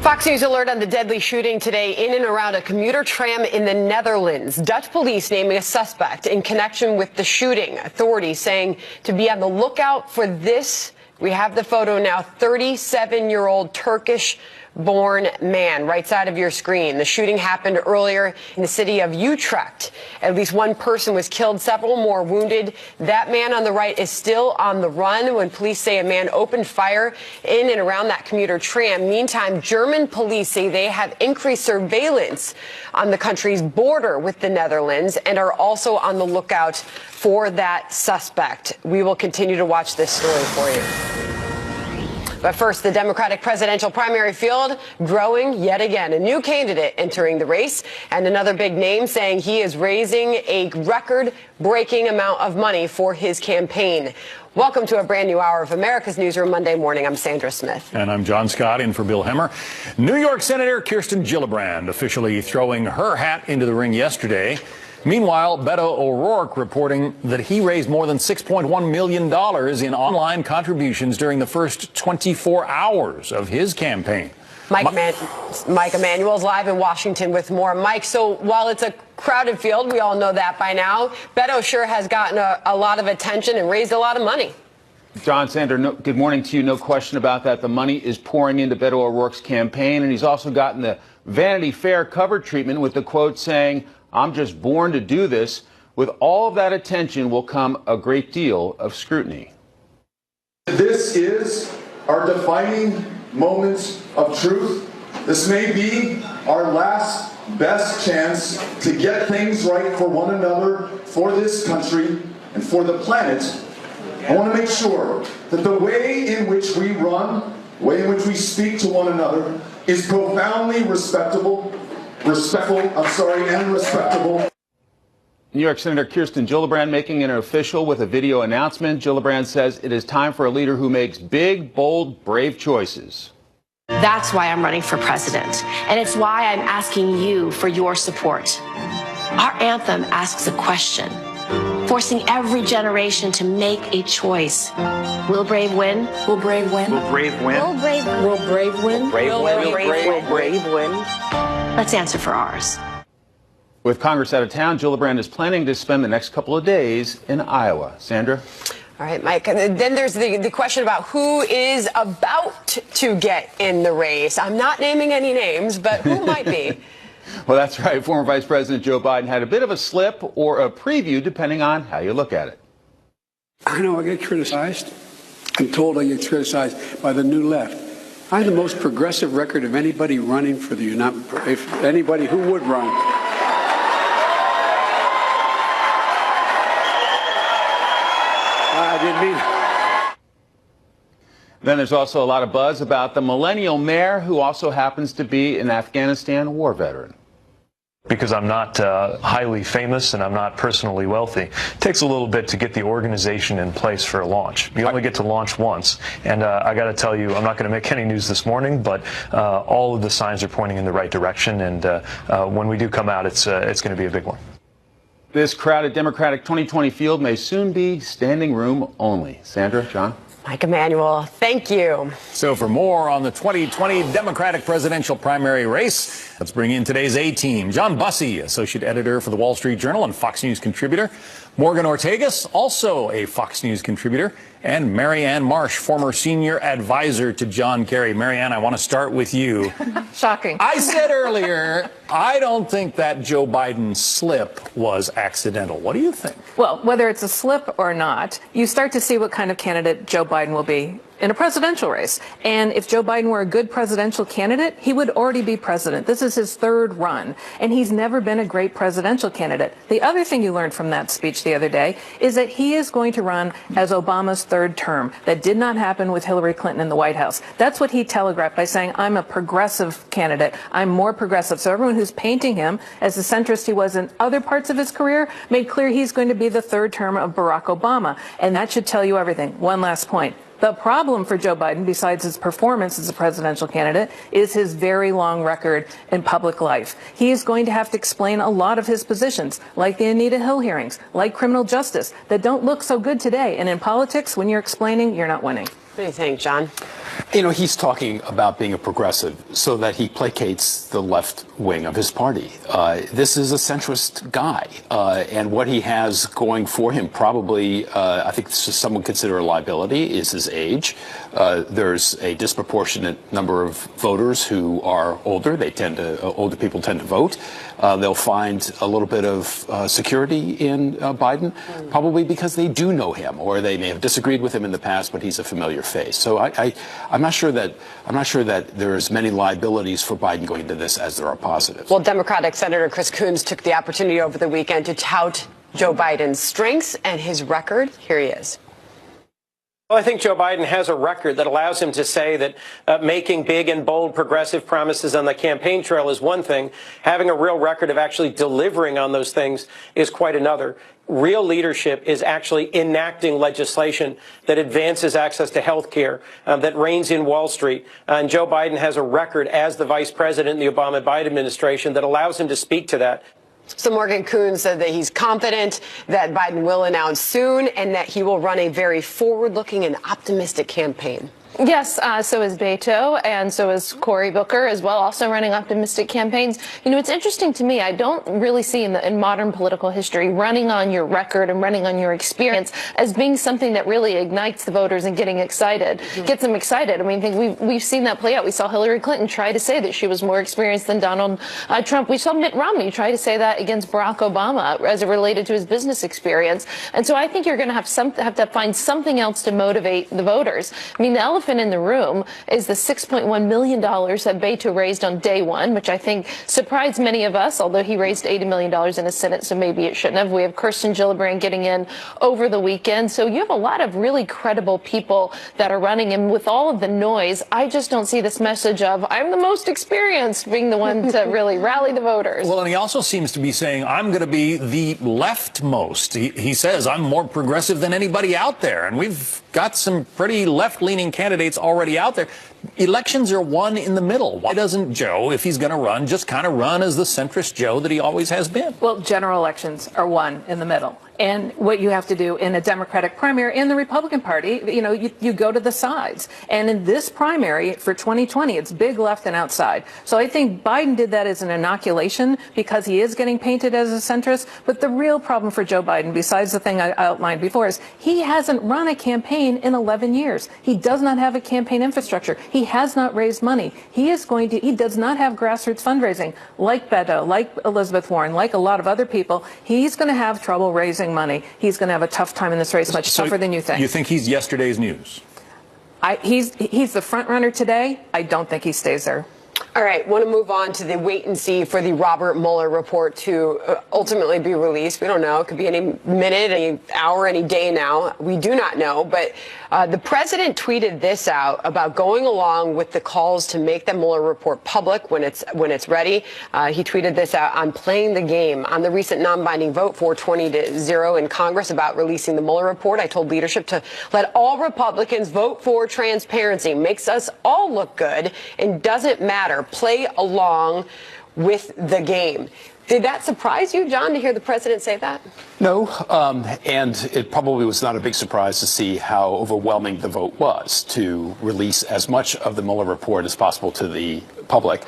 Fox News alert on the deadly shooting today in and around a commuter tram in the Netherlands. Dutch police naming a suspect in connection with the shooting. Authorities saying to be on the lookout for this. We have the photo now. 37-year-old Turkish-born man, right side of your screen. The shooting happened earlier in the city of Utrecht. At least one person was killed, several more wounded. That man on the right is still on the run when police say a man opened fire in and around that commuter tram. Meantime, German police say they have increased surveillance on the country's border with the Netherlands and are also on the lookout for that suspect. We will continue to watch this story for you. But first, the Democratic presidential primary field growing yet again. A new candidate entering the race and another big name saying he is raising a record-breaking amount of money for his campaign. Welcome to a brand new hour of America's Newsroom Monday morning. I'm Sandra Smith. And I'm John Scott, in for Bill Hemmer. New York Senator Kirsten Gillibrand officially throwing her hat into the ring yesterday. Meanwhile, Beto O'Rourke reporting that he raised more than $6.1 million in online contributions during the first 24 hours of his campaign. Mike Emanuel's live in Washington with more. Mike, so while it's a crowded field, we all know that by now, Beto sure has gotten a lot of attention and raised a lot of money. John, Sandra, good morning to you. No question about that. The money is pouring into Beto O'Rourke's campaign, and he's also gotten the Vanity Fair cover treatment with the quote saying, "I'm just born to do this." With all of that attention will come a great deal of scrutiny. This is our defining moment of truth. This may be our last best chance to get things right for one another, for this country, and for the planet. I want to make sure that the way in which we run, the way in which we speak to one another, is profoundly respectable. And respectable. New York Senator Kirsten Gillibrand making it official with a video announcement. Gillibrand says it is time for a leader who makes big, bold, brave choices. That's why I'm running for president, and it's why I'm asking you for your support. Our anthem asks a question, forcing every generation to make a choice. Will Brave win? Will Brave win? Will Brave win? Will Brave win? Will Brave win? Will Brave win? Let's answer for ours. With Congress out of town, Gillibrand is planning to spend the next couple of days in Iowa. Sandra? All right, Mike. And then there's the question about who is about to get in the race. I'm not naming any names, but who might be? Well, that's right. Former Vice President Joe Biden had a bit of a slip or a preview, depending on how you look at it. I know I get criticized. I'm told I get criticized by the new left. I have the most progressive record of anybody running for the anybody who would run. I didn't mean it. Then there's also a lot of buzz about the millennial mayor, who also happens to be an Afghanistan war veteran. Because I'm not highly famous and I'm not personally wealthy, it takes a little bit to get the organization in place for a launch. You only get to launch once. And I got to tell you, I'm not going to make any news this morning, but all of the signs are pointing in the right direction. And when we do come out, it's going to be a big one. This crowded Democratic 2020 field may soon be standing room only. Sandra, John? Mike Emanuel, thank you. So for more on the 2020 Democratic presidential primary race, let's bring in today's A-team. John Bussey, associate editor for the Wall Street Journal and Fox News contributor. Morgan Ortagus, also a Fox News contributor. And Marianne Marsh, former senior advisor to John Kerry. Marianne, I want to start with you. Shocking. I said earlier, I don't think that Joe Biden slip was accidental. What do you think? Well, whether it's a slip or not, you start to see what kind of candidate Joe Biden will be in a presidential race. And if Joe Biden were a good presidential candidate, he would already be president. This is his third run, and he's never been a great presidential candidate. The other thing you learned from that speech the other day is that he is going to run as Obama's third term. That did not happen with Hillary Clinton in the White House. That's what he telegraphed by saying, I'm a progressive candidate. I'm more progressive. So everyone who's painting him as the centrist he was in other parts of his career made clear he's going to be the third term of Barack Obama. And that should tell you everything. One last point. The problem for Joe Biden, besides his performance as a presidential candidate, is his very long record in public life. He is going to have to explain a lot of his positions, like the Anita Hill hearings, like criminal justice, that don't look so good today. And in politics, when you're explaining, you're not winning. What do you think, John? You know, he's talking about being a progressive so that he placates the left wing of his party. This is a centrist guy, and what he has going for him probably, I think some would consider a liability, is his age. There's a disproportionate number of voters who are older. Older people tend to vote. They'll find a little bit of security in Biden, probably because they do know him, or they may have disagreed with him in the past, but he's a familiar face. So I'm not sure that there are as many liabilities for Biden going into this as there are positives. Well, Democratic Senator Chris Coons took the opportunity over the weekend to tout Joe Biden's strengths and his record. Here he is. Well, I think Joe Biden has a record that allows him to say that making big and bold progressive promises on the campaign trail is one thing. Having a real record of actually delivering on those things is quite another. Real leadership is actually enacting legislation that advances access to health care, that reins in Wall Street. And Joe Biden has a record as the vice president in the Obama-Biden administration that allows him to speak to that. So Morgan Coons said that he's confident that Biden will announce soon and that he will run a very forward-looking and optimistic campaign. Yes, so is Beto, and so is Cory Booker as well, also running optimistic campaigns. You know, it's interesting to me. I don't really see in modern political history running on your record and running on your experience as being something that really ignites the voters and getting excited, gets them excited. I mean, I think we've seen that play out. We saw Hillary Clinton try to say that she was more experienced than Donald Trump. We saw Mitt Romney try to say that against Barack Obama as it related to his business experience. And so I think you're going to have to find something else to motivate the voters. I mean, the elephant in the room is the $6.1 million that Beto raised on day one, which I think surprised many of us, although he raised $80 million in the Senate, so maybe it shouldn't have. We have Kirsten Gillibrand getting in over the weekend. So you have a lot of really credible people that are running. And with all of the noise, I just don't see this message of I'm the most experienced being the one to really rally the voters. Well, and he also seems to be saying I'm going to be the leftmost. He says I'm more progressive than anybody out there. And we've got some pretty left-leaning candidates already out there. Elections are won in the middle. Why doesn't Joe, if he's going to run, just kind of run as the centrist Joe that he always has been? Well, general elections are won in the middle. And what you have to do in a Democratic primary in the Republican Party, you know, you go to the sides. And in this primary for 2020, it's big left and outside. So I think Biden did that as an inoculation because he is getting painted as a centrist. But the real problem for Joe Biden, besides the thing I outlined before, is he hasn't run a campaign in 11 years. He does not have a campaign infrastructure. He has not raised money. He does not have grassroots fundraising like Beto, like Elizabeth Warren, like a lot of other people. He's going to have trouble raising money. He's going to have a tough time in this race, much tougher than you think. You think he's yesterday's news? He's the front runner today. I don't think he stays there. All right, want to move on to the wait and see for the Robert Mueller report to ultimately be released. We don't know. It could be any minute, any hour, any day now. We do not know. But the president tweeted this out about going along with the calls to make the Mueller report public when it's ready. He tweeted this out on Playing the Game. On the recent non-binding vote 420-0 in Congress about releasing the Mueller report, I told leadership to let all Republicans vote for transparency. Makes us all look good and doesn't matter. Play along with the game. Did that surprise you, John, to hear the president say that? No, and it probably was not a big surprise to see how overwhelming the vote was to release as much of the Mueller report as possible to the public,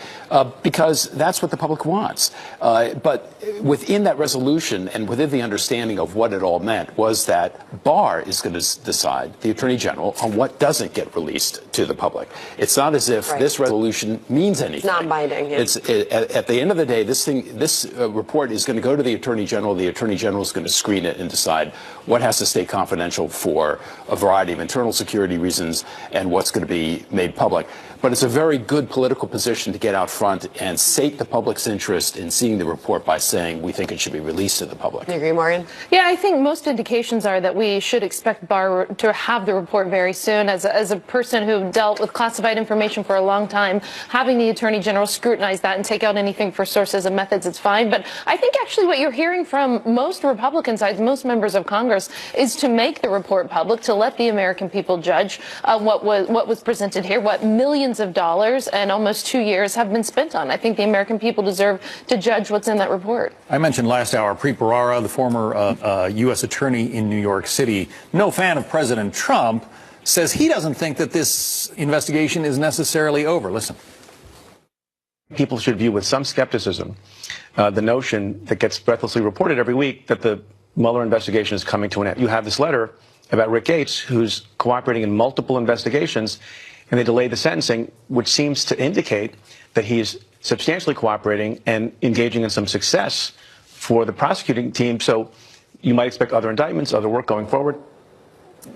because that's what the public wants. But within that resolution and within the understanding of what it all meant was that Barr is going to decide, the Attorney General, on what doesn't get released to the public. It's not as if this resolution means anything. It's non-binding. Yeah. At the end of the day, this report is going to go to the Attorney General. The Attorney General is going to screen it and decide what has to stay confidential for a variety of internal security reasons and what's going to be made public. But it's a very good political position to get out front and sate the public's interest in seeing the report by saying we think it should be released to the public. You agree, Morgan? Yeah, I think most indications are that we should expect Barr to have the report very soon. As a person who dealt with classified information for a long time, having the Attorney General scrutinize that and take out anything for sources and methods, it's fine. But I think actually what you're hearing from most Republican sides, most members of Congress, is to make the report public, to let the American people judge what was presented here, what millions of dollars and almost 2 years have been spent on. I think the American people deserve to judge what's in that report. I mentioned last hour Preet Bharara, the former U.S. attorney in New York City, no fan of President Trump, says he doesn't think that this investigation is necessarily over. Listen. People should view with some skepticism the notion that gets breathlessly reported every week that the Mueller investigation is coming to an end. You have this letter about Rick Gates, who's cooperating in multiple investigations, and they delayed the sentencing, which seems to indicate that he's substantially cooperating and engaging in some success for the prosecuting team. So you might expect other indictments, other work going forward.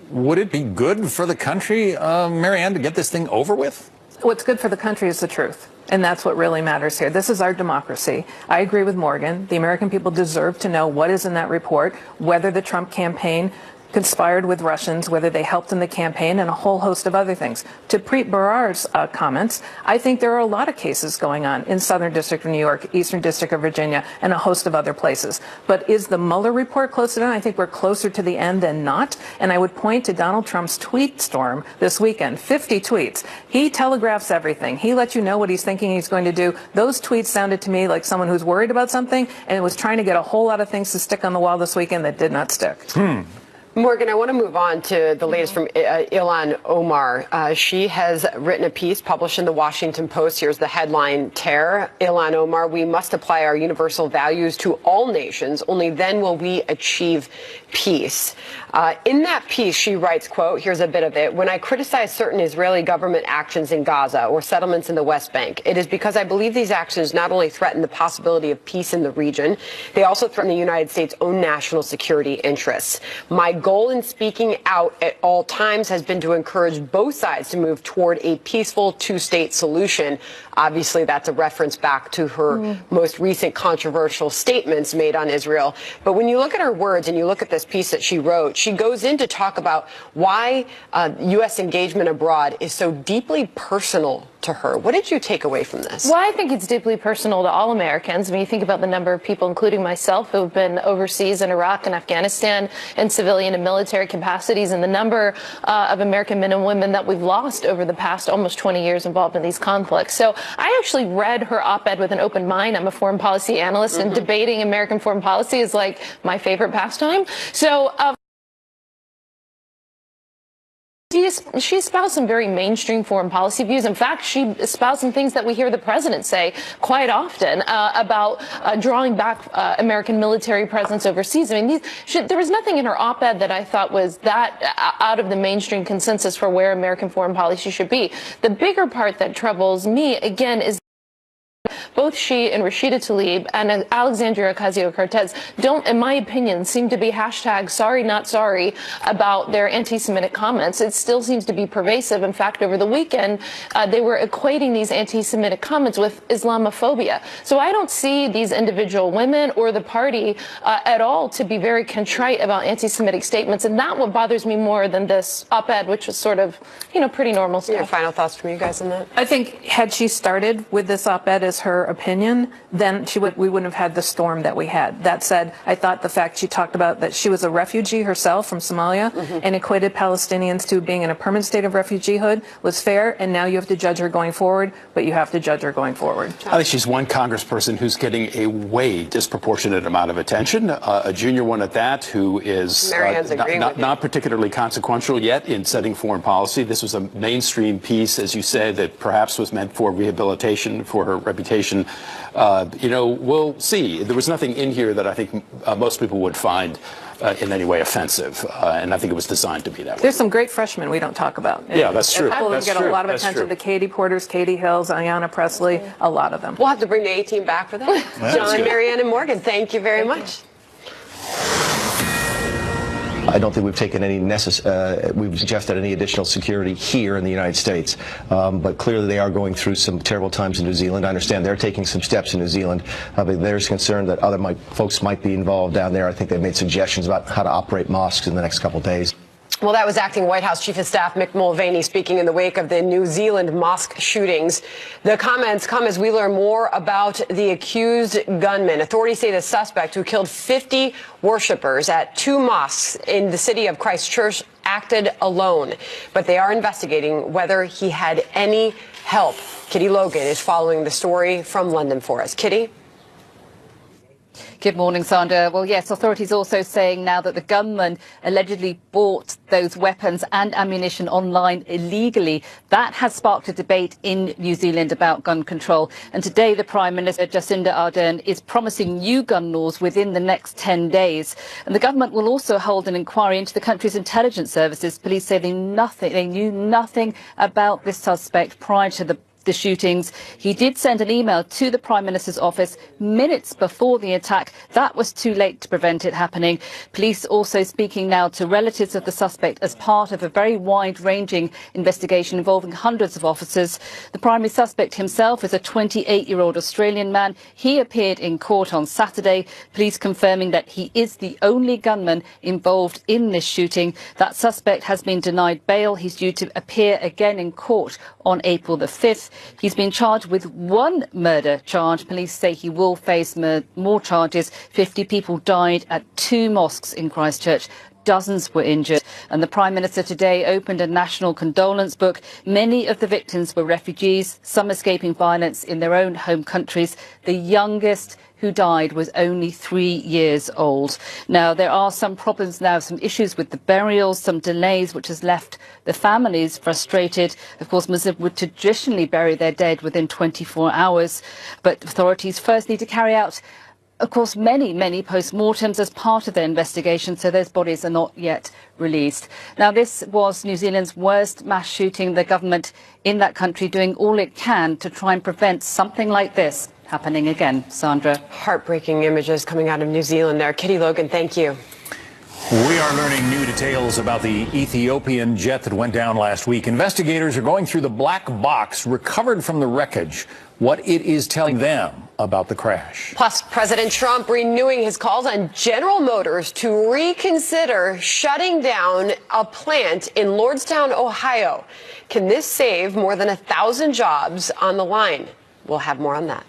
Would it be good for the country, Marianne, to get this thing over with? What's good for the country is the truth. And that's what really matters here. This is our democracy. I agree with Morgan. The American people deserve to know what is in that report, whether the Trump campaign conspired with Russians, whether they helped in the campaign, and a whole host of other things. To Preet Bharara's comments, I think there are a lot of cases going on in Southern District of New York, Eastern District of Virginia, and a host of other places. But is the Mueller report close to done? I think we're closer to the end than not. And I would point to Donald Trump's tweet storm this weekend, 50 tweets. He telegraphs everything. He lets you know what he's thinking he's going to do. Those tweets sounded to me like someone who's worried about something and was trying to get a whole lot of things to stick on the wall this weekend that did not stick. Morgan, I want to move on to the latest from Ilhan Omar. She has written a piece published in the Washington Post. Here's the headline, Tear. Ilhan Omar, we must apply our universal values to all nations. Only then will we achieve peace. In that piece, she writes, quote, here's a bit of it. When I criticize certain Israeli government actions in Gaza or settlements in the West Bank, it is because I believe these actions not only threaten the possibility of peace in the region, they also threaten the United States' own national security interests. My goal in speaking out at all times has been to encourage both sides to move toward a peaceful two-state solution. Obviously, that's a reference back to her most recent controversial statements made on Israel. But when you look at her words and you look at this piece that she wrote, she goes in to talk about why U.S. engagement abroad is so deeply personal to her. What did you take away from this? Well, I think it's deeply personal to all Americans. I mean, you think about the number of people, including myself, who have been overseas in Iraq and Afghanistan in civilian and military capacities, and the number of American men and women that we've lost over the past almost 20 years involved in these conflicts. So I actually read her op-ed with an open mind. I'm a foreign policy analyst, and debating American foreign policy is like my favorite pastime. So she espoused some very mainstream foreign policy views. In fact, she espoused some things that we hear the president say quite often about drawing back American military presence overseas. I mean, there was nothing in her op-ed that I thought was that out of the mainstream consensus for where American foreign policy should be. The bigger part that troubles me, again, is both she and Rashida Tlaib and Alexandria Ocasio-Cortez don't, in my opinion, seem to be hashtag sorry not sorry about their anti-Semitic comments. It still seems to be pervasive. In fact, over the weekend, they were equating these anti-Semitic comments with Islamophobia. So I don't see these individual women or the party at all to be very contrite about anti-Semitic statements. And that what bothers me more than this op-ed, which was sort of, pretty normal stuff. Your final thoughts from you guys on that? I think had she started with this op-ed as her opinion, then we wouldn't have had the storm that we had. That said, I thought the fact she talked about that she was a refugee herself from Somalia and equated Palestinians to being in a permanent state of refugeehood was fair, and now you have to judge her going forward, but you have to judge her going forward. I think she's one congressperson who's getting a way disproportionate amount of attention, a junior one at that, who is not particularly consequential yet in setting foreign policy. This was a mainstream piece, as you said, that perhaps was meant for rehabilitation, for her reputation. We'll see. There was nothing in here that I think most people would find in any way offensive, and I think it was designed to be that way. There's some great freshmen we don't talk about. Yeah, that's true. People get a lot of attention. The Katie Porters, Katie Hills, Ayanna Pressley, a lot of them. We'll have to bring the A-team back for that. John, Marianne, and Morgan, thank you very much. I don't think we've taken any we've suggested any additional security here in the United States. But clearly they are going through some terrible times in New Zealand. I understand they're taking some steps in New Zealand. But there's concern that other folks might be involved down there. I think they've made suggestions about how to operate mosques in the next couple of days. Well, that was acting White House Chief of Staff Mick Mulvaney speaking in the wake of the New Zealand mosque shootings. The comments come as we learn more about the accused gunman. Authorities say the suspect, who killed 50 worshippers at 2 mosques in the city of Christchurch, acted alone. But they are investigating whether he had any help. Kitty Logan is following the story from London for us. Kitty? Good morning, Sandra. Well, yes, authorities also saying now that the gunman allegedly bought those weapons and ammunition online illegally. That has sparked a debate in New Zealand about gun control. And today, the Prime Minister, Jacinda Ardern, is promising new gun laws within the next 10 days. And the government will also hold an inquiry into the country's intelligence services. Police say they knew nothing about this suspect prior to the shootings. He did send an email to the Prime Minister's office minutes before the attack. That was too late to prevent it happening. Police also speaking now to relatives of the suspect as part of a very wide-ranging investigation involving hundreds of officers. The primary suspect himself is a 28-year-old Australian man. He appeared in court on Saturday, police confirming that he is the only gunman involved in this shooting. That suspect has been denied bail. He's due to appear again in court on April the 5th. He's been charged with one murder charge. Police say he will face more charges. 50 people died at 2 mosques in Christchurch. Dozens were injured. And the Prime Minister today opened a national condolence book. Many of the victims were refugees, some escaping violence in their own home countries. The youngest who died was only 3 years old. Now, there are some problems now, some issues with the burials, some delays, which has left the families frustrated. Of course, Muslims would traditionally bury their dead within 24 hours. But authorities first need to carry out, of course, many post-mortems as part of their investigation, so those bodies are not yet released. Now, this was New Zealand's worst mass shooting. The government in that country doing all it can to try and prevent something like this happening again. Sandra. Heartbreaking images coming out of New Zealand there. Kitty Logan, thank you. We are learning new details about the Ethiopian jet that went down last week. Investigators are going through the black box recovered from the wreckage, what it is telling them about the crash. Plus, President Trump renewing his calls on General Motors to reconsider shutting down a plant in Lordstown, Ohio. Can this save more than 1,000 jobs on the line? We'll have more on that.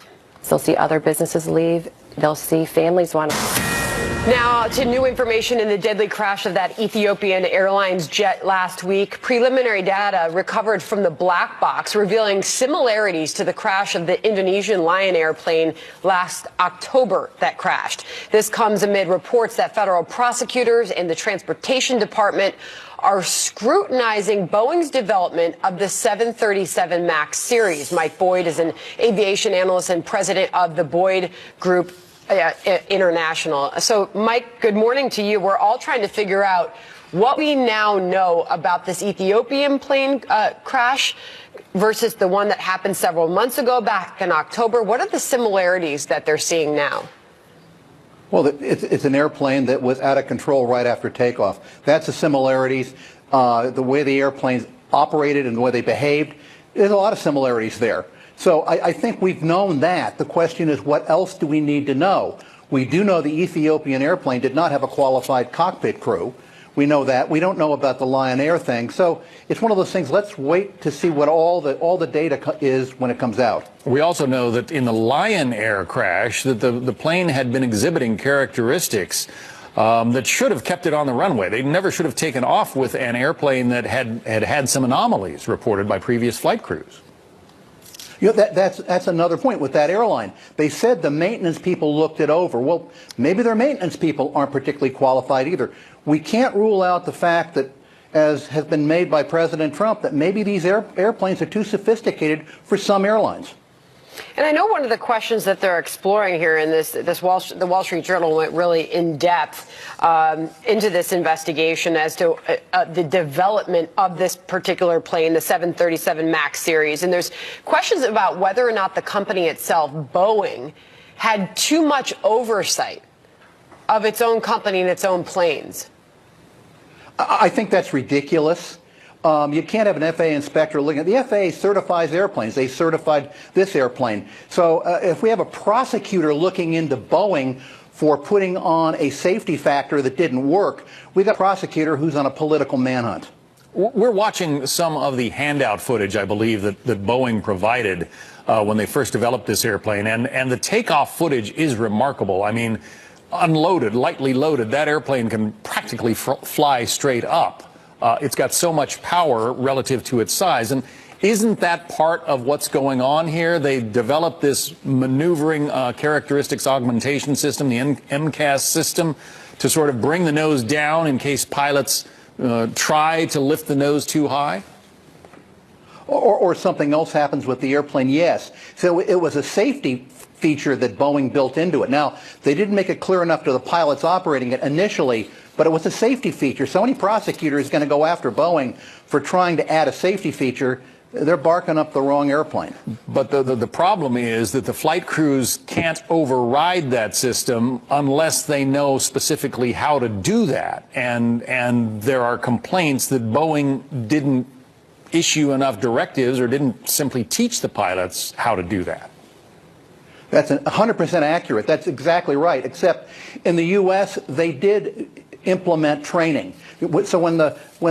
They'll see other businesses leave. They'll see families want to. Now to new information in the deadly crash of that Ethiopian Airlines jet last week. Preliminary data recovered from the black box revealing similarities to the crash of the Indonesian Lion Air plane last October that crashed. This comes amid reports that federal prosecutors and the Transportation Department are scrutinizing Boeing's development of the 737 MAX series. Mike Boyd is an aviation analyst and president of the Boyd Group International. So, Mike, good morning to you. We're all trying to figure out what we now know about this Ethiopian plane crash versus the one that happened several months ago back in October. What are the similarities that they're seeing now? Well, it's an airplane that was out of control right after takeoff. That's the similarities. The way the airplanes operated and the way they behaved, there's a lot of similarities there. So I think we've known that. The question is, what else do we need to know? We do know the Ethiopian airplane did not have a qualified cockpit crew. We know that. We don't know about the Lion Air thing. So it's one of those things. Let's wait to see what all the data is when it comes out. We also know that in the Lion Air crash, that the plane had been exhibiting characteristics that should have kept it on the runway. They never should have taken off with an airplane that had some anomalies reported by previous flight crews. You know, that's another point with that airline. They said the maintenance people looked it over. Well, maybe their maintenance people aren't particularly qualified either. We can't rule out the fact that, as has been made by President Trump, that maybe these airplanes are too sophisticated for some airlines. And I know one of the questions that they're exploring here in the Wall Street Journal went really in depth into this investigation as to the development of this particular plane, the 737 MAX series. And there's questions about whether or not the company itself, Boeing, had too much oversight of its own company and its own planes. I think that's ridiculous. You can't have an FAA inspector looking at the FAA certifies airplanes. They certified this airplane. So if we have a prosecutor looking into Boeing for putting on a safety factor that didn't work, we've got a prosecutor who's on a political manhunt. We're watching some of the handout footage, I believe, that Boeing provided when they first developed this airplane. And the takeoff footage is remarkable. I mean, unloaded, lightly loaded, that airplane can practically fly straight up. It's got so much power relative to its size. And Isn't that part of what's going on here? They developed this maneuvering characteristics augmentation system, the MCAS system, to sort of bring the nose down in case pilots try to lift the nose too high? Or something else happens with the airplane, yes. So it was a safety feature that Boeing built into it. Now, they didn't make it clear enough to the pilots operating it initially, but it was a safety feature. So any prosecutor is going to go after Boeing for trying to add a safety feature. They're barking up the wrong airplane. But the problem is that the flight crews can't override that system unless they know specifically how to do that. And there are complaints that Boeing didn't issue enough directives or didn't simply teach the pilots how to do that. That's 100% accurate. That's exactly right, except in the U.S. they did implement training. So when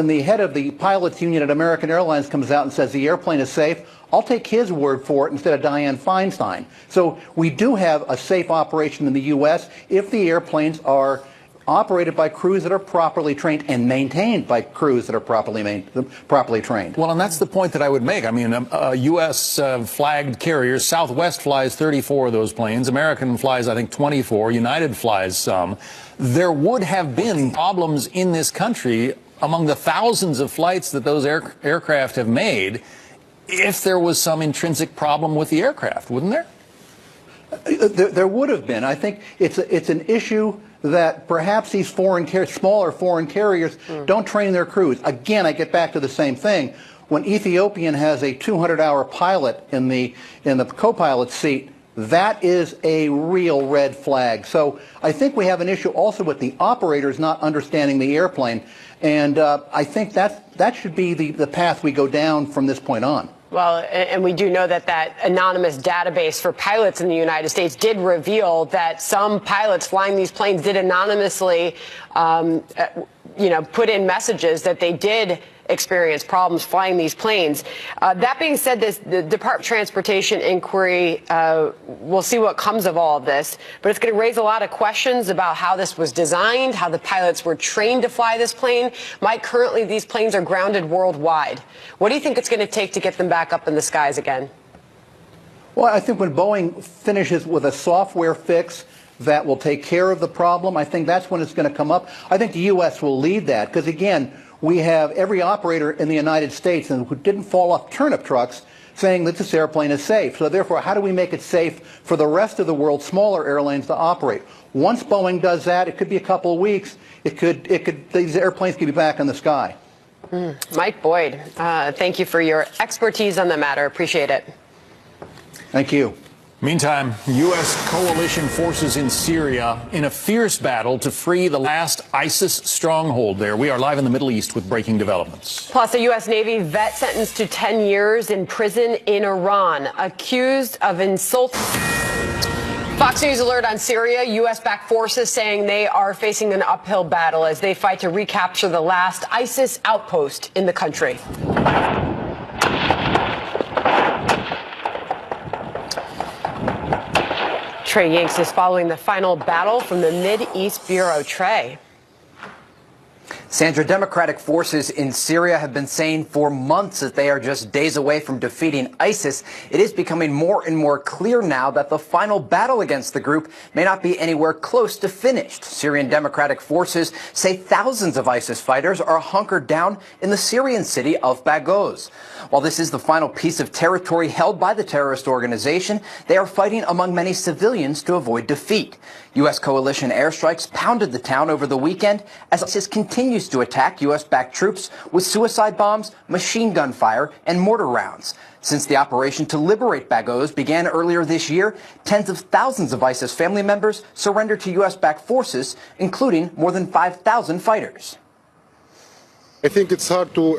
the head of the pilots union at American Airlines comes out and says the airplane is safe, I'll take his word for it instead of Dianne Feinstein. So we do have a safe operation in the U.S. if the airplanes are operated by crews that are properly trained and maintained by crews that are properly trained. Well, and that's the point that I would make. I mean, U.S. flagged carriers, Southwest flies 34 of those planes, American flies, I think, 24, United flies some. There would have been problems in this country among the thousands of flights that those aircraft have made if there was some intrinsic problem with the aircraft, wouldn't there? There would have been. I think it's an issue that perhaps these smaller foreign carriers don't train their crews. Again, I get back to the same thing. When Ethiopian has a 200-hour pilot in the co-pilot seat, that is a real red flag. So I think we have an issue also with the operators not understanding the airplane, and I think that should be the path we go down from this point on. Well, and we do know that that anonymous database for pilots in the United States did reveal that some pilots flying these planes did anonymously, put in messages that they did experience problems flying these planes. That being said, the Department of Transportation inquiry, we'll see what comes of all of this, but it's going to raise a lot of questions about how this was designed, how the pilots were trained to fly this plane. Mike, currently these planes are grounded worldwide. What do you think it's going to take to get them back up in the skies again? Well, I think when Boeing finishes with a software fix that will take care of the problem, I think that's when it's going to come up. I think the U.S. will lead that because, again, we have every operator in the United States who didn't fall off turnip trucks saying that this airplane is safe. So therefore, how do we make it safe for the rest of the world, smaller airlines, to operate? Once Boeing does that, it could be a couple of weeks. These airplanes could be back in the sky. Mike Boyd, thank you for your expertise on the matter. Appreciate it. Thank you. Meantime, U.S. coalition forces in Syria in a fierce battle to free the last ISIS stronghold there. We are live in the Middle East with breaking developments. Plus, a U.S. Navy vet sentenced to 10 years in prison in Iran, accused of insult. Fox News alert on Syria. U.S.-backed forces saying they are facing an uphill battle as they fight to recapture the last ISIS outpost in the country. Trey Yanks is following the final battle from the Mideast Bureau. Trey. Sandra, Democratic forces in Syria have been saying for months that they are just days away from defeating ISIS. It is becoming more and more clear now that the final battle against the group may not be anywhere close to finished. Syrian Democratic forces say thousands of ISIS fighters are hunkered down in the Syrian city of Baghouz. While this is the final piece of territory held by the terrorist organization, they are fighting among many civilians to avoid defeat. U.S. coalition airstrikes pounded the town over the weekend as ISIS continues to attack U.S.-backed troops with suicide bombs, machine gun fire, and mortar rounds. Since the operation to liberate Baghouz began earlier this year, tens of thousands of ISIS family members surrendered to U.S.-backed forces, including more than 5,000 fighters. I think it's hard to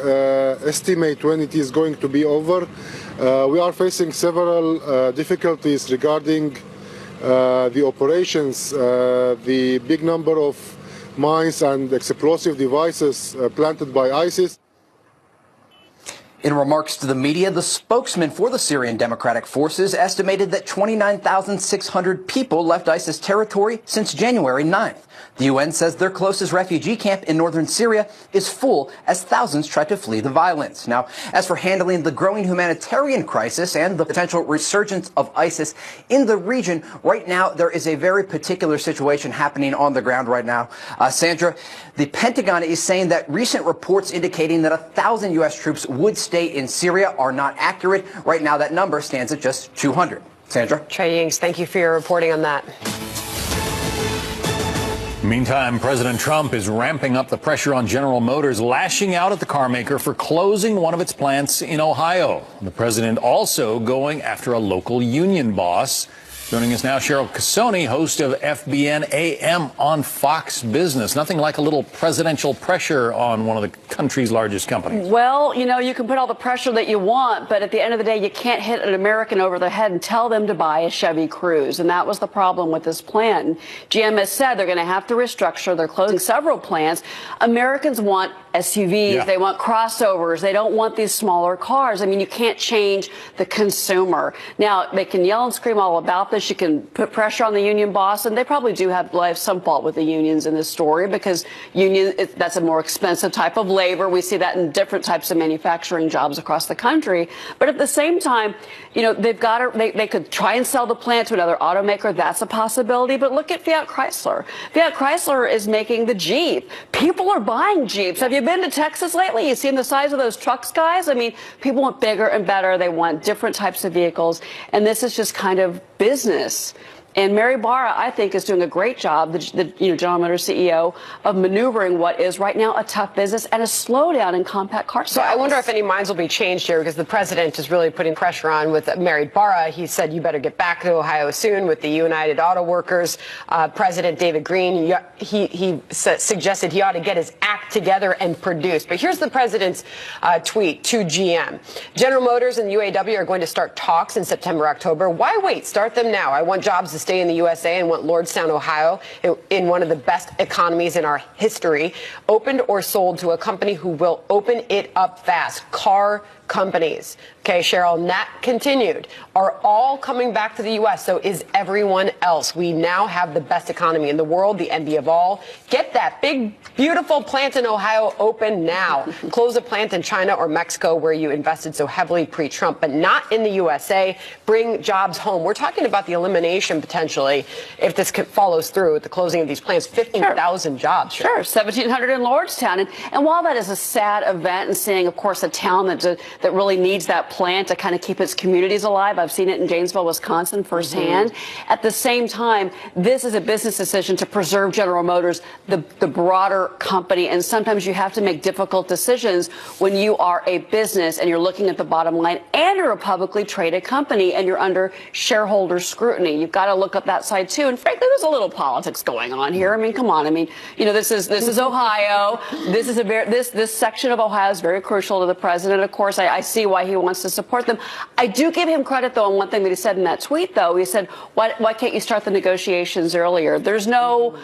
estimate when it is going to be over. We are facing several difficulties regarding the operations, the big number of mines and explosive devices planted by ISIS. In remarks to the media, the spokesman for the Syrian Democratic Forces estimated that 29,600 people left ISIS territory since January 9th. The UN says their closest refugee camp in northern Syria is full as thousands try to flee the violence. Now, as for handling the growing humanitarian crisis and the potential resurgence of ISIS in the region, right now there is a very particular situation happening on the ground right now. Sandra, the Pentagon is saying that recent reports indicating that 1,000 U.S. troops would stay in Syria are not accurate. Right now that number stands at just 200. Sandra? Trey Yingst, thank you for your reporting on that. Meantime, President Trump is ramping up the pressure on General Motors, lashing out at the car maker for closing one of its plants in Ohio. The president also going after a local union boss. Joining us now, Cheryl Casoni, host of FBN AM on Fox Business. Nothing like a little presidential pressure on one of the country's largest companies. Well, you know, you can put all the pressure that you want, but at the end of the day, you can't hit an American over the head and tell them to buy a Chevy Cruze. And that was the problem with this plant. And GM has said they're going to have to restructure. They're closing several plants. Americans want SUVs. Yeah. They want crossovers. They don't want these smaller cars. I mean, you can't change the consumer. Now, they can yell and scream all about this. You can put pressure on the union boss, and they probably do have some fault with the unions in this story because that's a more expensive type of labor. We see that in different types of manufacturing jobs across the country. But at the same time, you know, they've got to, they could try and sell the plant to another automaker. That's a possibility. But look at Fiat Chrysler. Fiat Chrysler is making the Jeep. People are buying Jeeps. Have you been to Texas lately? You've seen the size of those trucks, guys? I mean, people want bigger and better. They want different types of vehicles. And this is just kind of business. And Mary Barra, I think, is doing a great job, the General Motors CEO, of maneuvering what is right now a tough business and a slowdown in compact car sales. So I wonder if any minds will be changed here because the president is really putting pressure on with Mary Barra. He said, you better get back to Ohio soon with the United Auto Workers. President David Green, he suggested he ought to get his act together and produce. But here's the president's tweet to GM. General Motors and UAW are going to start talks in September, October. Why wait? Start them now. I want jobs to stay in the USA and want Lordstown, Ohio, in one of the best economies in our history, opened or sold to a company who will open it up fast. Car companies. Okay, Cheryl, Nat continued, are all coming back to the U.S., so is everyone else. We now have the best economy in the world, the envy of all. Get that big, beautiful plant in Ohio open now. Close a plant in China or Mexico where you invested so heavily pre-Trump, but not in the USA. Bring jobs home. We're talking about the elimination, potentially, if this follows through with the closing of these plants, 15,000 jobs. Sure, 1,700 in Lordstown. And while that is a sad event and seeing, of course, a town that really needs that plant to kind of keep its communities alive. I've seen it in Janesville, Wisconsin firsthand. Mm-hmm. At the same time, this is a business decision to preserve General Motors, the broader company. And sometimes you have to make difficult decisions when you are a business and you're looking at the bottom line and you're a publicly traded company and you're under shareholder scrutiny. You've got to look at that side too. And frankly, there's a little politics going on here. I mean, come on. I mean, you know, this is Ohio. This is this section of Ohio is very crucial to the president. Of course, I see why he wants to support them. I do give him credit, though, on one thing that he said in that tweet, though. He said, why can't you start the negotiations earlier? There is no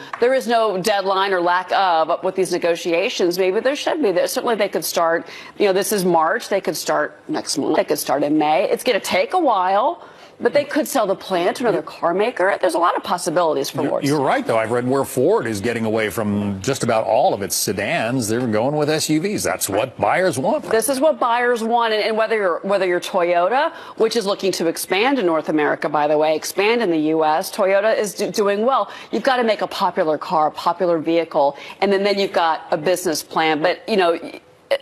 deadline or lack of with these negotiations. Maybe there should be. Certainly they could start, you know, this is March. They could start next month. They could start in May. It's going to take a while. But they could sell the plant to another car maker. There's a lot of possibilities for Lordstown. You're right, though. I've read where Ford is getting away from just about all of its sedans. They're going with SUVs. That's what buyers want. This is what buyers want. And whether you're Toyota, which is looking to expand in North America, by the way, expand in the U.S., Toyota is doing well. You've got to make a popular car, a popular vehicle, and then you've got a business plan. But, you know,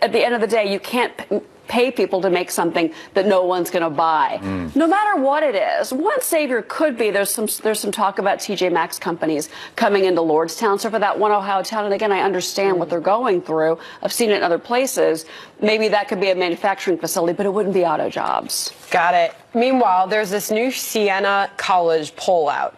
at the end of the day, you can't pay people to make something that no one's going to buy. No matter what it is. One savior could be there's some talk about TJ Maxx companies coming into Lordstown. So for that one Ohio town, and again, I understand what they're going through. I've seen it in other places. Maybe that could be a manufacturing facility, but it wouldn't be auto jobs. Got it. Meanwhile, there's this new Siena College poll out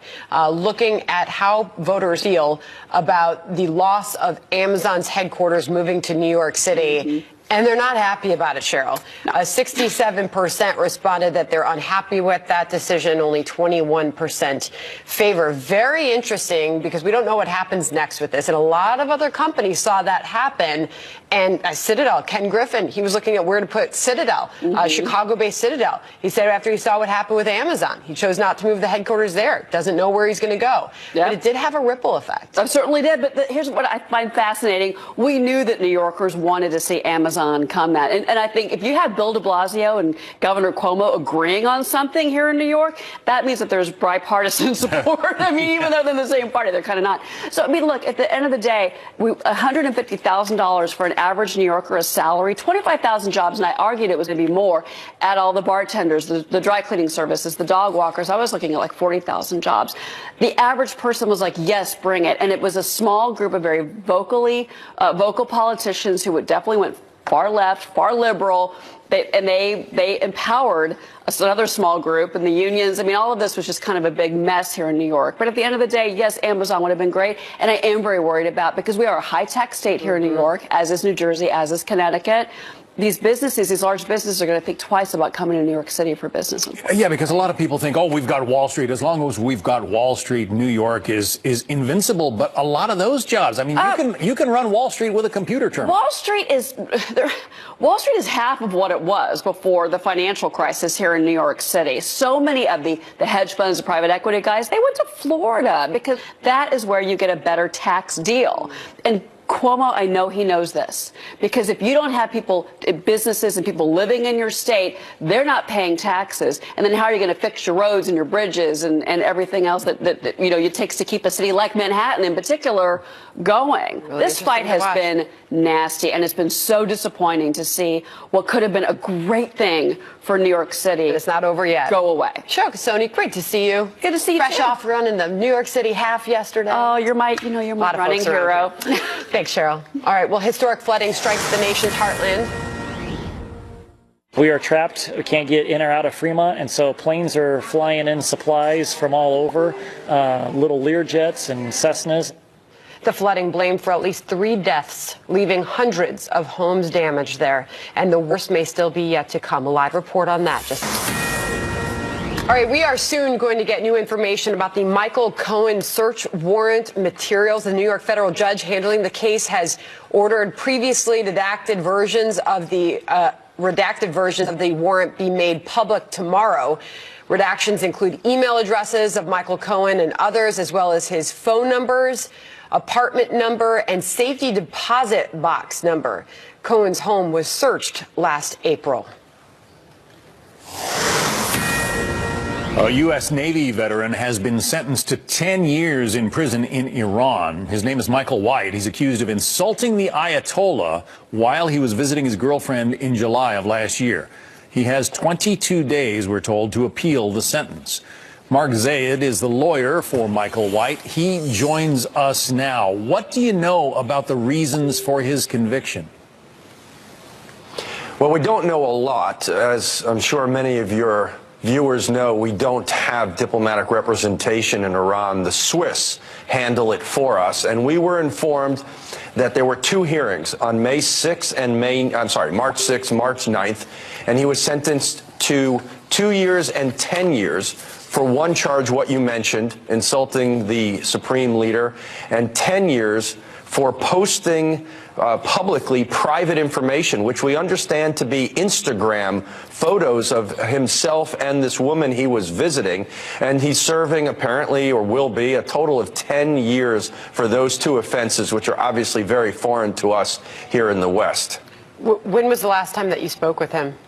looking at how voters feel about the loss of Amazon's headquarters moving to New York City. And they're not happy about it, Cheryl. 67% responded that they're unhappy with that decision. Only 21% favor. Very interesting, because we don't know what happens next with this. And a lot of other companies saw that happen. And Citadel, Ken Griffin, he was looking at where to put Citadel, Chicago-based Citadel. He said after he saw what happened with Amazon, he chose not to move the headquarters there. Doesn't know where he's going to go. But it did have a ripple effect. It certainly did. But here's what I find fascinating. We knew that New Yorkers wanted to see Amazon come that. And I think if you have Bill de Blasio and Governor Cuomo agreeing on something here in New York, that means that there's bipartisan support. I mean, even though they're in the same party, they're kind of not. So, I mean, look, at the end of the day, $150,000 for an average New Yorker a salary, 25,000 jobs, and I argued it was going to be more at all the bartenders, the dry cleaning services, the dog walkers. I was looking at like 40,000 jobs. The average person was like, yes, bring it. And it was a small group of very vocal politicians who would definitely went far left, far liberal, they empowered another small group and the unions. I mean, all of this was just kind of a big mess here in New York. But at the end of the day, yes, Amazon would have been great. And I am very worried about, because we are a high-tech state here in New York, as is New Jersey, as is Connecticut. These businesses, these large businesses, are going to think twice about coming to New York City for business. Yeah, because a lot of people think, oh, we've got Wall Street. As long as we've got Wall Street, New York is invincible. But a lot of those jobs, I mean, you can run Wall Street with a computer terminal. Wall Street is half of what it was before the financial crisis here in New York City. So many of the hedge funds, the private equity guys, they went to Florida because that is where you get a better tax deal. And Cuomo, I know he knows this, because if you don't have people, businesses and people living in your state, they're not paying taxes. And then how are you going to fix your roads and your bridges and everything else that it takes to keep a city like Manhattan in particular going? Really, this fight has been nasty, and it's been so disappointing to see what could have been a great thing for New York City. It's not over yet. Go away. Cheryl Casoni, great to see you. Good to see you. Fresh off running the New York City half yesterday. Oh, you're my running hero. Thanks, Cheryl. All right, well, historic flooding strikes the nation's heartland. We are trapped. We can't get in or out of Fremont, and so planes are flying in supplies from all over, little Learjets and Cessnas. The flooding blamed for at least 3 deaths, leaving hundreds of homes damaged there. And the worst may still be yet to come. A live report on that. All right, we are soon going to get new information about the Michael Cohen search warrant materials. The New York federal judge handling the case has ordered previously redacted versions of the warrant be made public tomorrow. Redactions include email addresses of Michael Cohen and others, as well as his phone numbers, apartment number, and safety deposit box number. Cohen's home was searched last April. A U.S. Navy veteran has been sentenced to 10 years in prison in Iran. His name is Michael White. He's accused of insulting the Ayatollah while he was visiting his girlfriend in July of last year. He has 22 days, we're told, to appeal the sentence. Mark Zaid is the lawyer for Michael White. He joins us now. What do you know about the reasons for his conviction? Well, we don't know a lot. As I'm sure many of your viewers know, we don't have diplomatic representation in Iran. The Swiss handle it for us. And we were informed that there were 2 hearings on March 6th and March 9th. And he was sentenced to 2 years and 10 years for one charge, what you mentioned, insulting the supreme leader, and 10 years for posting publicly private information, which we understand to be Instagram photos of himself and this woman he was visiting. And he's serving, apparently, or will be, a total of 10 years for those 2 offenses, which are obviously very foreign to us here in the West. When was the last time that you spoke with him?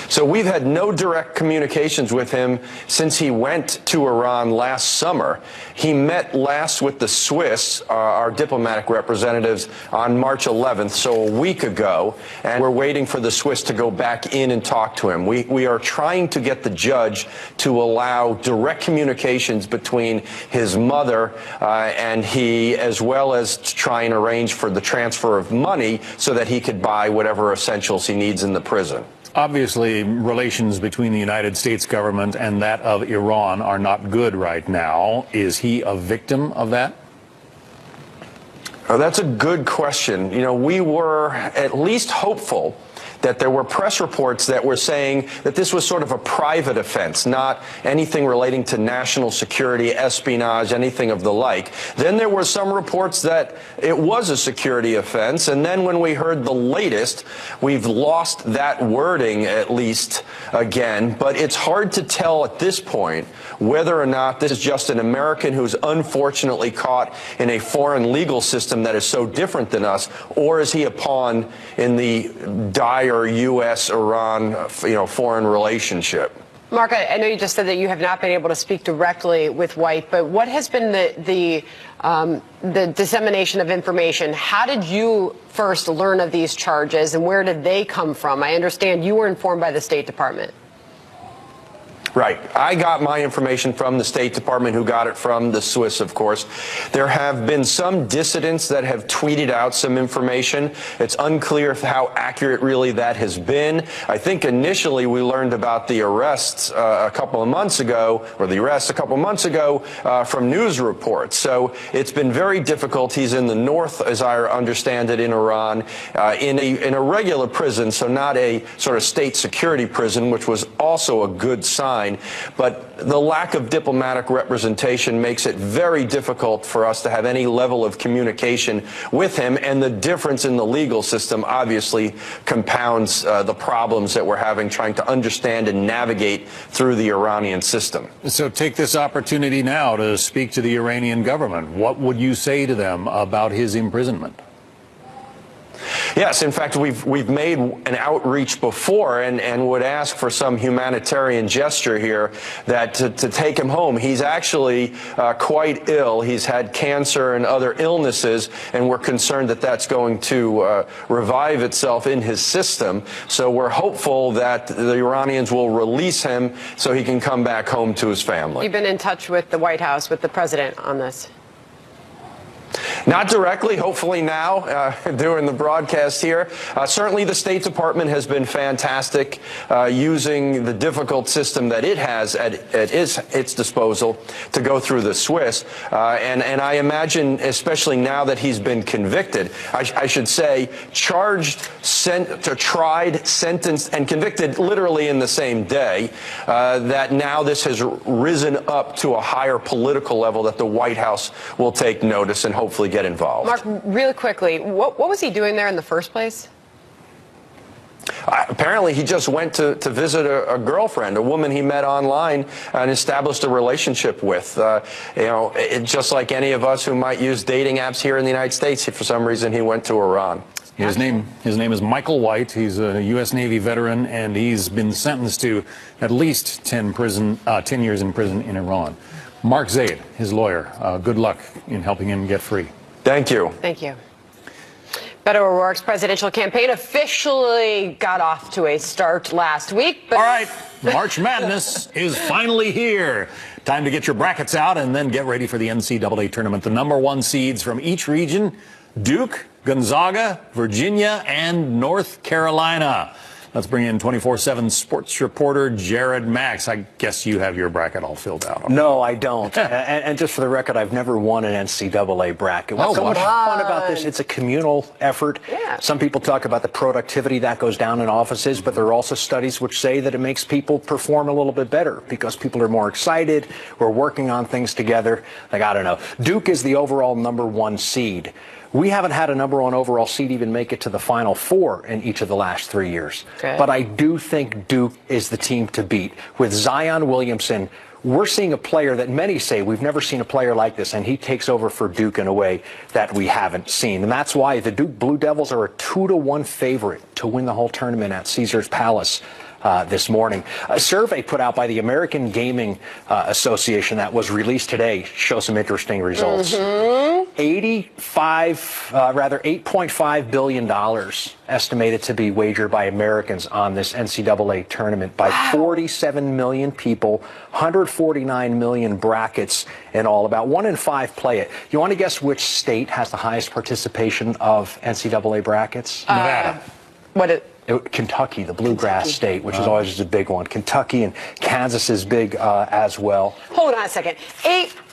So we've had no direct communications with him since he went to Iran last summer. He met last with the Swiss, our diplomatic representatives, on March 11th, so a week ago, and we're waiting for the Swiss to go back in and talk to him. We are trying to get the judge to allow direct communications between his mother and he, as well as to try and arrange for the transfer of money so that he could buy whatever essentials he needs in the prison. Obviously, relations between the United States government and that of Iran are not good right now. Is he a victim of that? Oh, that's a good question. You know, we were at least hopeful that there were press reports that were saying that this was sort of a private offense, not anything relating to national security, espionage, anything of the like. Then there were some reports that it was a security offense. And then when we heard the latest, we've lost that wording at least again. But it's hard to tell at this point whether or not this is just an American who's unfortunately caught in a foreign legal system that is so different than us, or is he a pawn in the dire U.S.-Iran, foreign relationship. Mark, I know you just said that you have not been able to speak directly with White, but what has been the dissemination of information? How did you first learn of these charges, and where did they come from? I understand you were informed by the State Department. Right. I got my information from the State Department, who got it from the Swiss, of course. There have been some dissidents that have tweeted out some information. It's unclear how accurate really that has been. I think initially we learned about the arrests a couple of months ago, from news reports. So it's been very difficult. He's in the north, as I understand it, in Iran, in a regular prison, so not a sort of state security prison, which was also a good sign. But the lack of diplomatic representation makes it very difficult for us to have any level of communication with him, and the difference in the legal system obviously compounds the problems that we're having trying to understand and navigate through the Iranian system. So take this opportunity now to speak to the Iranian government. What would you say to them about his imprisonment? Yes, in fact, we've made an outreach before and would ask for some humanitarian gesture here that to take him home. He's actually quite ill. He's had cancer and other illnesses, and we're concerned that that's going to revive itself in his system. So we're hopeful that the Iranians will release him so he can come back home to his family. You've been in touch with the White House, with the president on this? Not directly, hopefully now, during the broadcast here. Certainly the State Department has been fantastic using the difficult system that it has at its disposal to go through the Swiss. And I imagine, especially now that he's been convicted, I should say, charged, tried, sentenced, and convicted literally in the same day, that now this has risen up to a higher political level that the White House will take notice and hopefully get involved. Mark, really quickly, what was he doing there in the first place? Apparently, he just went to visit a girlfriend, a woman he met online and established a relationship with. Just like any of us who might use dating apps here in the United States, for some reason he went to Iran. His name is Michael White. He's a U.S. Navy veteran, and he's been sentenced to at least 10 years in prison in Iran. Mark Zaid, his lawyer, good luck in helping him get free. Thank you. Thank you. Beto O'Rourke's presidential campaign officially got off to a start last week. But all right, March Madness is finally here. Time to get your brackets out and then get ready for the NCAA tournament. The #1 seeds from each region: Duke, Gonzaga, Virginia, and North Carolina. Let's bring in 24/7 sports reporter Jared Max. I guess you have your bracket all filled out. No, I don't. and just for the record, I've never won an NCAA bracket. What's so much fun about this? It's a communal effort. Yeah. Some people talk about the productivity that goes down in offices, but there are also studies which say that it makes people perform a little bit better because people are more excited. We're working on things together. Like, I don't know. Duke is the overall #1 seed. We haven't had a #1 overall seed even make it to the Final Four in each of the last 3 years. Okay. But I do think Duke is the team to beat. With Zion Williamson, we're seeing a player that many say we've never seen a player like this, and he takes over for Duke in a way that we haven't seen. And that's why the Duke Blue Devils are a 2-1 favorite to win the whole tournament at Caesars Palace this morning. A survey put out by the American Gaming Association that was released today shows some interesting results. $8.5 billion estimated to be wagered by Americans on this NCAA tournament by 47 million people, 149 million brackets in all. About 1 in 5 play it. You want to guess which state has the highest participation of NCAA brackets? Nevada. Kentucky, the bluegrass state, which is always a big one. Kentucky and Kansas is big as well. Hold on a second.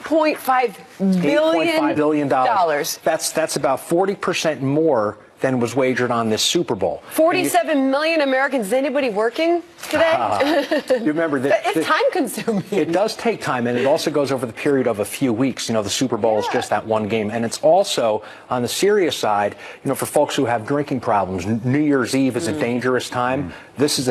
$8.5 billion. That's about 40% more than was wagered on this Super Bowl. 47 million Americans. Is anybody working today? You remember that it's time consuming. It does take time, and it also goes over the period of a few weeks. You know, the Super Bowl is just that one game, and it's also on the serious side. You know, for folks who have drinking problems, New Year's Eve is a dangerous time. This is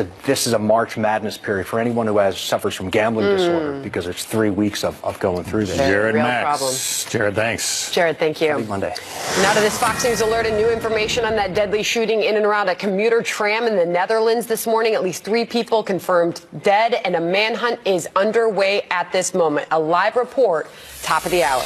a March Madness period for anyone who suffers from gambling disorder, because it's 3 weeks of going through this. Jared Real Max. problem. Jared, thanks. Jared, thank you. Happy Monday. Now to this Fox News alert and new information on that deadly shooting in and around a commuter tram in the Netherlands this morning. At least 3 people confirmed dead, and a manhunt is underway at this moment. A live report, top of the hour.